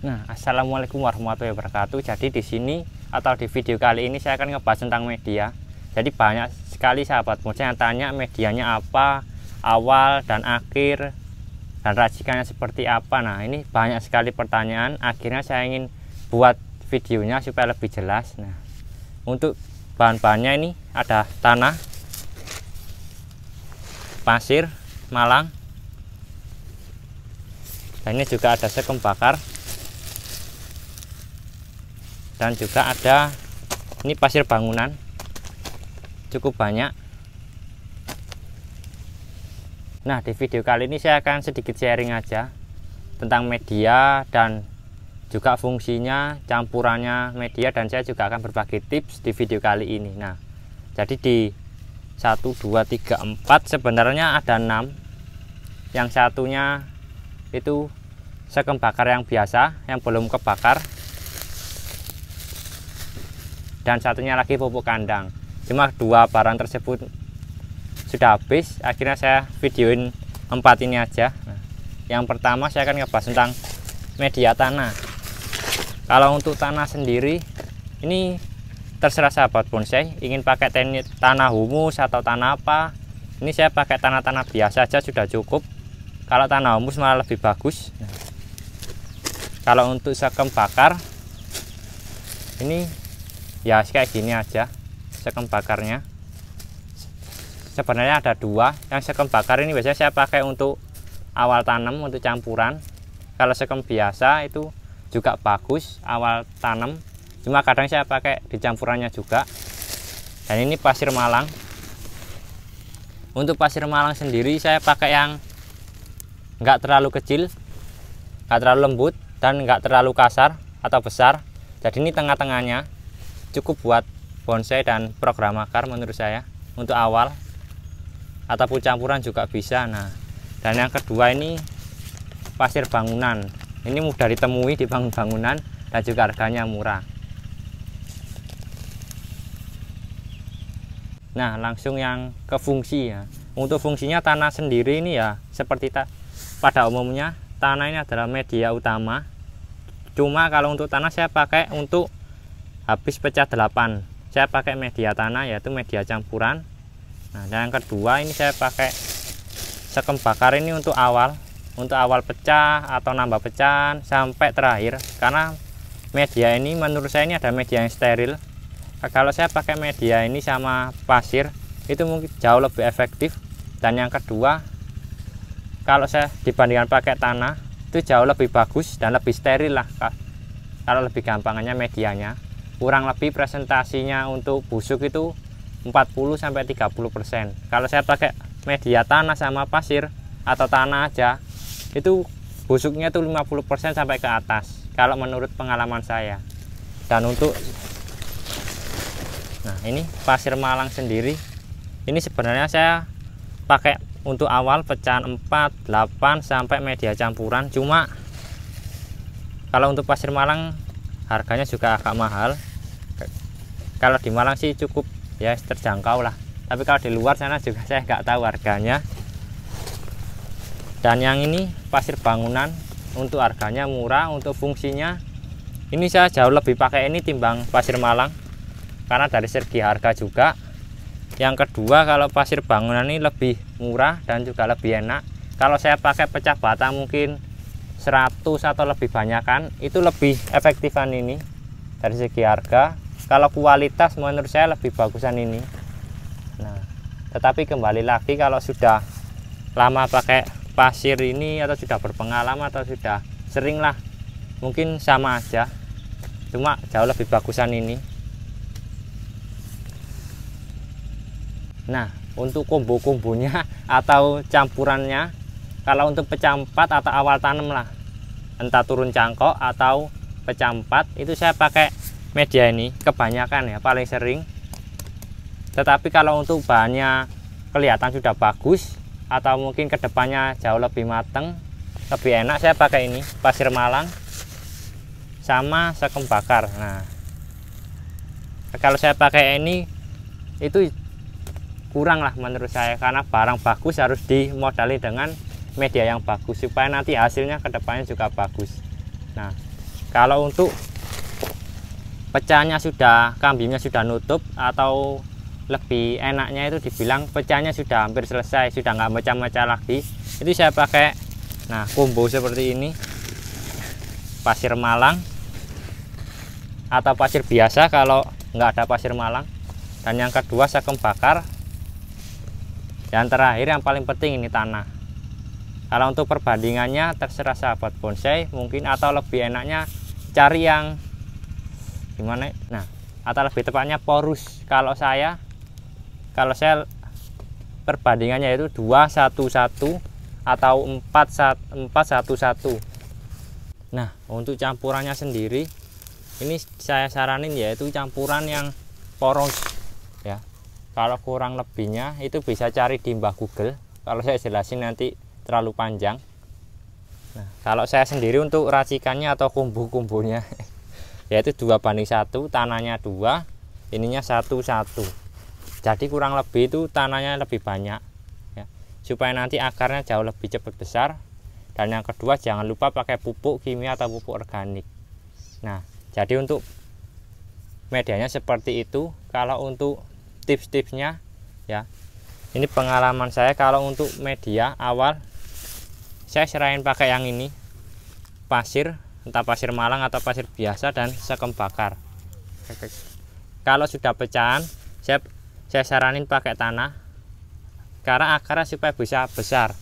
Nah, assalamualaikum warahmatullahi wabarakatuh. Jadi di sini atau di video kali ini saya akan ngebahas tentang media. Jadi banyak sekali sahabat bonsai yang tanya medianya apa, awal dan akhir, dan racikannya seperti apa. Nah, ini banyak sekali pertanyaan. Akhirnya saya ingin buat videonya supaya lebih jelas. Nah, untuk bahan-bahannya ini ada tanah, pasir, malang, dan ini juga ada sekam bakar. Dan juga ada ini pasir bangunan, cukup banyak. Nah, di video kali ini saya akan sedikit sharing aja tentang media dan juga fungsinya, campurannya media, dan saya juga akan berbagi tips di video kali ini. Nah, jadi di 1, 2, 3, 4 sebenarnya ada 6. Yang satunya itu sekam bakar yang biasa yang belum kebakar, dan satunya lagi pupuk kandang. Cuma 2 barang tersebut sudah habis, akhirnya saya videoin 4 ini aja. Nah, yang pertama saya akan ngebahas tentang media tanah. Kalau untuk tanah sendiri ini terserah sahabat bonsai ingin pakai teknik tanah humus atau tanah apa. Ini saya pakai tanah-tanah biasa aja sudah cukup. Kalau tanah humus malah lebih bagus. Nah, kalau untuk sekam bakar ini ya kayak gini aja sekam bakarnya. Sebenarnya ada 2. Yang sekam bakar ini biasanya saya pakai untuk awal tanam, untuk campuran. Kalau sekam biasa itu juga bagus awal tanam, cuma kadang saya pakai di campurannya juga. Dan ini pasir malang. Untuk pasir malang sendiri saya pakai yang enggak terlalu kecil, enggak terlalu lembut, dan enggak terlalu kasar atau besar. Jadi ini tengah-tengahnya, cukup buat bonsai dan program akar menurut saya. Untuk awal ataupun campuran juga bisa. Nah, dan yang kedua ini pasir bangunan. Ini mudah ditemui di bangunan dan juga harganya murah. Nah, langsung yang ke fungsi ya. Untuk fungsinya tanah sendiri ini ya seperti pada umumnya tanah ini adalah media utama. Cuma kalau untuk tanah saya pakai untuk habis pecah 8, saya pakai media tanah yaitu media campuran. Nah, dan yang kedua ini saya pakai sekam bakar ini untuk awal pecah atau nambah pecahan sampai terakhir, karena media ini menurut saya ini ada media yang steril. Kalau saya pakai media ini sama pasir itu mungkin jauh lebih efektif. Dan yang kedua, kalau saya dibandingkan pakai tanah itu jauh lebih bagus dan lebih steril lah. Kalau lebih gampangannya medianya, kurang lebih presentasinya untuk busuk itu 40-30%. Kalau saya pakai media tanah sama pasir atau tanah aja itu busuknya tuh 50% sampai ke atas kalau menurut pengalaman saya. Dan untuk nah ini pasir malang sendiri ini sebenarnya saya pakai untuk awal pecahan 4, 8 sampai media campuran. Cuma kalau untuk pasir malang harganya juga agak mahal. Kalau di Malang sih cukup ya terjangkau lah, tapi kalau di luar sana juga saya nggak tahu harganya. Dan yang ini pasir bangunan, untuk harganya murah, untuk fungsinya ini saya jauh lebih pakai ini timbang pasir malang karena dari segi harga juga. Yang kedua, kalau pasir bangunan ini lebih murah dan juga lebih enak. Kalau saya pakai pecah bata mungkin 100 atau lebih banyakan, itu lebih efektifan ini dari segi harga. Kalau kualitas menurut saya lebih bagusan ini. Nah, tetapi kembali lagi kalau sudah lama pakai pasir ini atau sudah berpengalaman atau sudah sering lah, mungkin sama aja, cuma jauh lebih bagusan ini. Nah, untuk kombo-kombonya atau campurannya, kalau untuk pecah 4 atau awal tanam lah, entah turun cangkok atau pecah 4, itu saya pakai media ini kebanyakan ya, paling sering. Tetapi kalau untuk bahannya kelihatan sudah bagus atau mungkin kedepannya jauh lebih mateng, lebih enak, saya pakai ini pasir malang sama sekam bakar. Nah, kalau saya pakai ini itu kurang lah menurut saya, karena barang bagus harus dimodali dengan media yang bagus supaya nanti hasilnya kedepannya juga bagus. Nah, Kalau untuk pecahnya sudah, kambingnya sudah nutup, atau lebih enaknya itu dibilang pecahnya sudah hampir selesai, sudah nggak mecah-mecah lagi, itu saya pakai combo seperti ini, pasir malang atau pasir biasa kalau nggak ada pasir malang. Dan yang kedua sekam bakar. Yang terakhir yang paling penting ini tanah. Kalau untuk perbandingannya terserah sahabat bonsai mungkin, atau lebih enaknya cari yang gimana, atau lebih tepatnya porus. Kalau saya perbandingannya itu 2-1-1 atau 4-1-1. Nah, untuk campurannya sendiri ini saya saranin yaitu campuran yang poros ya. Kalau kurang lebihnya itu bisa cari di Mbah Google. Kalau saya jelasin nanti terlalu panjang. Nah, kalau saya sendiri untuk racikannya atau kumbu-kumbunya yaitu 2:1, tanahnya 2, ininya 1:1. Jadi kurang lebih itu tanahnya lebih banyak ya, supaya nanti akarnya jauh lebih cepat besar. Dan yang kedua jangan lupa pakai pupuk kimia atau pupuk organik. Nah, jadi untuk medianya seperti itu. Kalau untuk tips-tipsnya ya, ini pengalaman saya. Kalau untuk media awal saya serahin pakai yang ini, pasir, entah pasir malang atau pasir biasa, dan sekam bakar. Kalau sudah pecahan saya saranin pakai tanah karena akarnya supaya bisa besar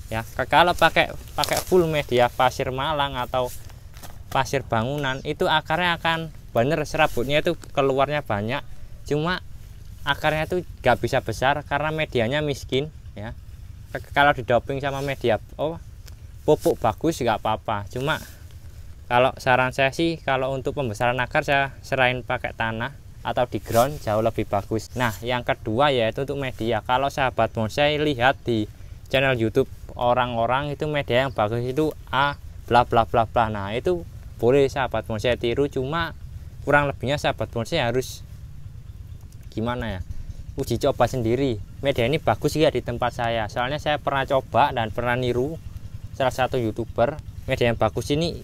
ya. Kalau pakai full media pasir malang atau pasir bangunan itu akarnya akan bener, serabutnya itu keluarnya banyak, cuma akarnya itu nggak bisa besar karena medianya miskin ya. Kalau didoping sama media pupuk bagus nggak apa-apa, cuma kalau saran saya sih kalau untuk pembesaran akar saya serahin pakai tanah atau di ground jauh lebih bagus. Nah, yang kedua yaitu untuk media. Kalau sahabat bonsai lihat di channel YouTube orang-orang itu media yang bagus itu bla bla bla bla. Nah, itu boleh sahabat bonsai tiru, cuma kurang lebihnya sahabat bonsai harus gimana ya, uji coba sendiri. Media ini bagus ya di tempat saya, soalnya saya pernah coba dan pernah niru salah satu YouTuber. Media yang bagus ini,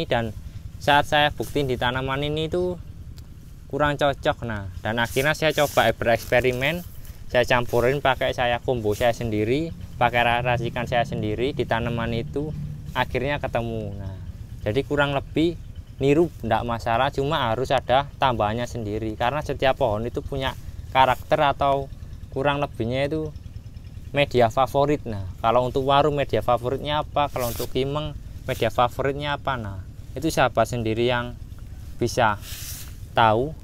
dan saat saya buktiin di tanaman ini itu kurang cocok. Nah, dan akhirnya saya coba bereksperimen, saya campurin pakai saya combo saya sendiri, pakai racikan saya sendiri di tanaman itu, akhirnya ketemu. Nah, jadi kurang lebih niru tidak masalah, cuma harus ada tambahannya sendiri karena setiap pohon itu punya karakter atau kurang lebihnya itu media favorit. Nah, kalau untuk waru media favoritnya apa, kalau untuk kimeng media favoritnya apa, nah itu sahabat sendiri yang bisa tahu.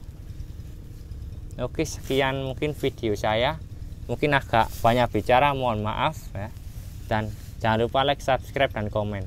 Oke, sekian mungkin video saya, mungkin agak banyak bicara, mohon maaf ya, dan jangan lupa like, subscribe, dan komen.